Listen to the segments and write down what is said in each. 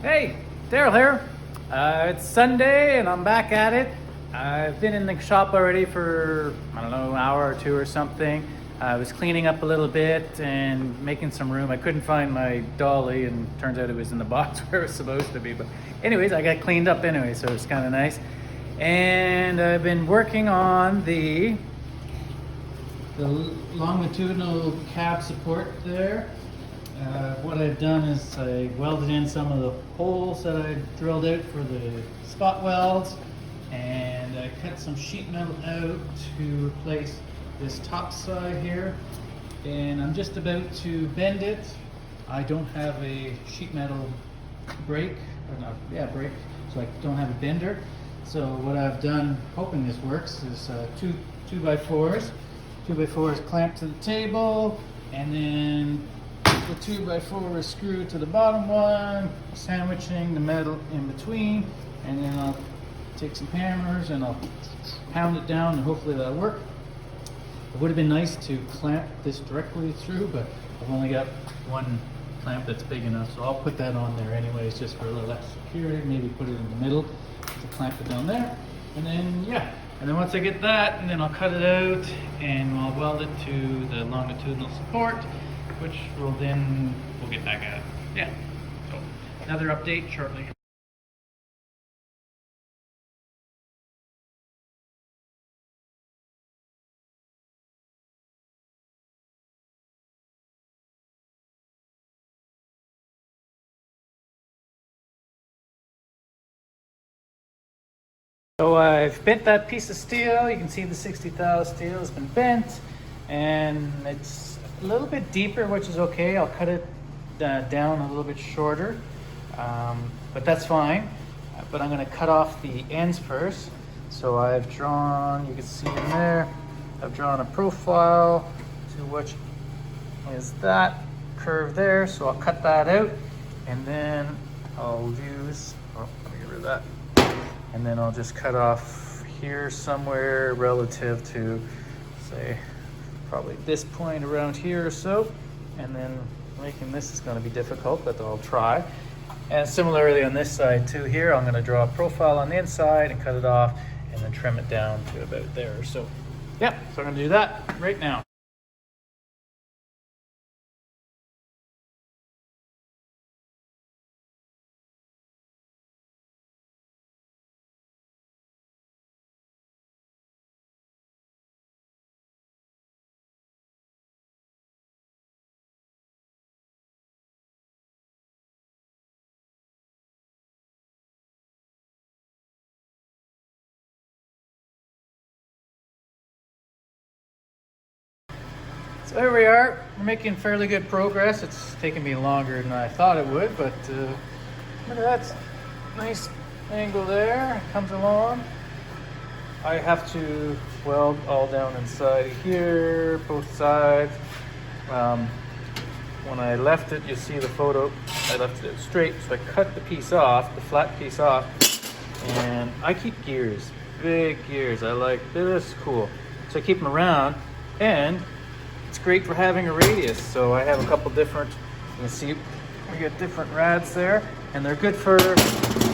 Hey, Daryl here. It's Sunday and I'm back at it. I've been in the shop already for, I don't know, an hour or two or something. I was cleaning up a little bit and making some room. I couldn't find my dolly and turns out it was in the box where it was supposed to be. But anyways, I got cleaned up anyway, so it's kind of nice. And I've been working on the longitudinal cab support there. What I've done is I welded in some of the holes that I drilled out for the spot welds, and I cut some sheet metal out to replace this top side here, and I'm just about to bend it. I don't have a sheet metal brake, brake, so I don't have a bender. So what I've done, hoping this works, is two 2x4s clamped to the table, and then the 2x4 is screwed to the bottom one, sandwiching the metal in between, and then I'll take some hammers and I'll pound it down and hopefully that'll work. It would have been nice to clamp this directly through, but I've only got one clamp that's big enough, so I'll put that on there anyways just for a little extra security. Maybe put it in the middle to clamp it down there, and then once I get that, and then I'll cut it out and I'll weld it to the longitudinal support, which we'll get back at it. So another update shortly. So I've bent that piece of steel. You can see the 60 thou steel has been bent, and it's a little bit deeper, which is okay. I'll cut it down a little bit shorter, but that's fine. But I'm going to cut off the ends first. So I've drawn, you can see in there, I've drawn a profile to which is that curve there. So I'll cut that out, and then I'll use, let me get rid of that. And then I'll just cut off here somewhere relative to, say, probably this point around here or so. And then making this is going to be difficult, but I'll try. And similarly on this side too here, I'm going to draw a profile on the inside and cut it off and then trim it down to about there. So yeah, so I'm going to do that right now. So there we are. We're making fairly good progress. It's taken me longer than I thought it would, but look at that nice angle there. It comes along. I have to weld all down inside here, both sides. When I left it, you see the photo, I left it straight, so I cut the piece off, the flat piece off, and I keep gears, big gears. I like, this is cool. So I keep them around, and it's great for having a radius. So I have a couple different, you can see we get different rads there, and they're good for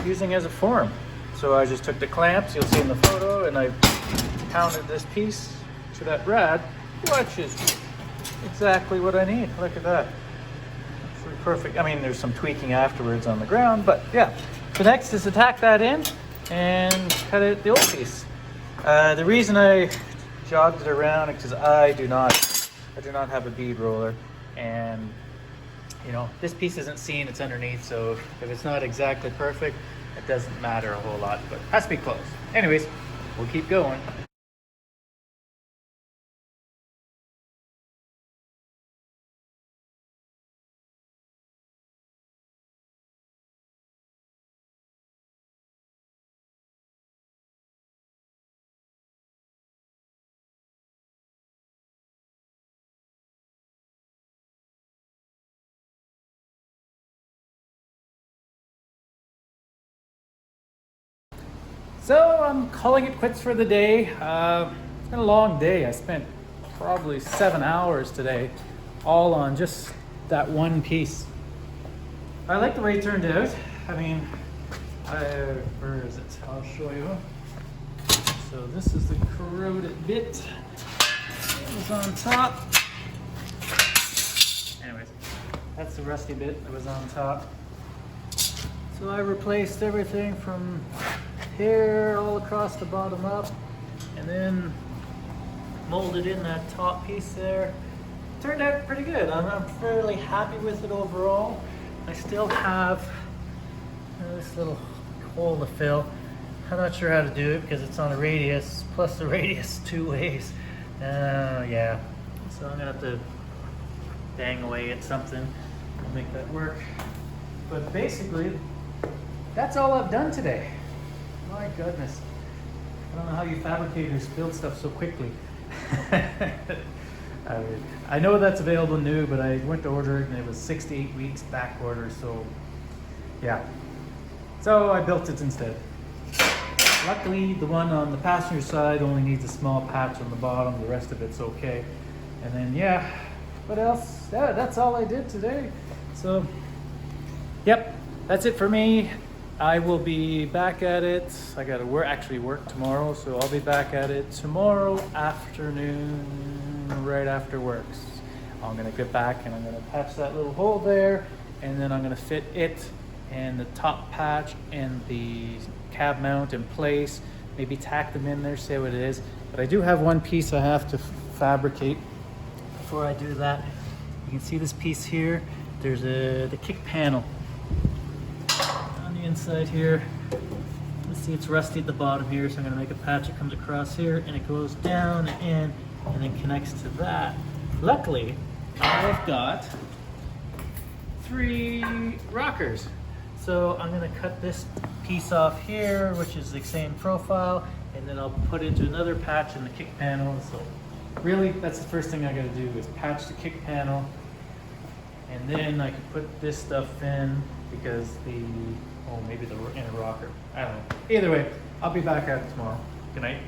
using as a form. So I just took the clamps, you'll see in the photo, and I pounded this piece to that rad, which is exactly what I need. Look at that. It's perfect. I mean, there's some tweaking afterwards on the ground, but yeah. So next is to tack that in and cut out the old piece. The reason I jogged it around is because I do not have a bead roller, and you know, this piece isn't seen, it's underneath, so if it's not exactly perfect, it doesn't matter a whole lot, but it has to be close. Anyways, we'll keep going. So I'm calling it quits for the day. It's been a long day. I spent probably 7 hours today, all on just that one piece. I like the way it turned out. where is it? I'll show you. So this is the corroded bit. It was on top. Anyways, that's the rusty bit that was on top. So I replaced everything from here all across the bottom up, and then molded in that top piece there. Turned out pretty good. I'm fairly happy with it overall. I still have this little hole to fill. I'm not sure how to do it because it's on a radius, plus the radius 2 ways. Yeah, so I'm gonna have to bang away at something to make that work. But basically, that's all I've done today. My goodness. I don't know how you fabricators build stuff so quickly. I know that's available new, but I went to order it and it was 6 to 8 weeks back order, so yeah. So I built it instead. Luckily, the one on the passenger side only needs a small patch on the bottom. The rest of it's okay. And then, yeah, what else? Yeah, that's all I did today. So, yep, that's it for me. I will be back at it. I got to work tomorrow, so I'll be back at it tomorrow afternoon, right after work. I'm gonna get back and I'm gonna patch that little hole there, and then I'm gonna fit it and the top patch and the cab mount in place, maybe tack them in there, see what it is. But I do have one piece I have to fabricate before I do that. You can see this piece here. There's the kick panel on the inside here. Let's see, it's rusty at the bottom here, so I'm gonna make a patch that comes across here and it goes down and in and then connects to that. Luckily, I've got 3 rockers. So I'm gonna cut this piece off here, which is the same profile, and then I'll put into another patch in the kick panel. So really, that's the first thing I gotta do is patch the kick panel, and then I can put this stuff in because maybe the inner rocker. I don't know. Either way, I'll be back at it tomorrow. Good night.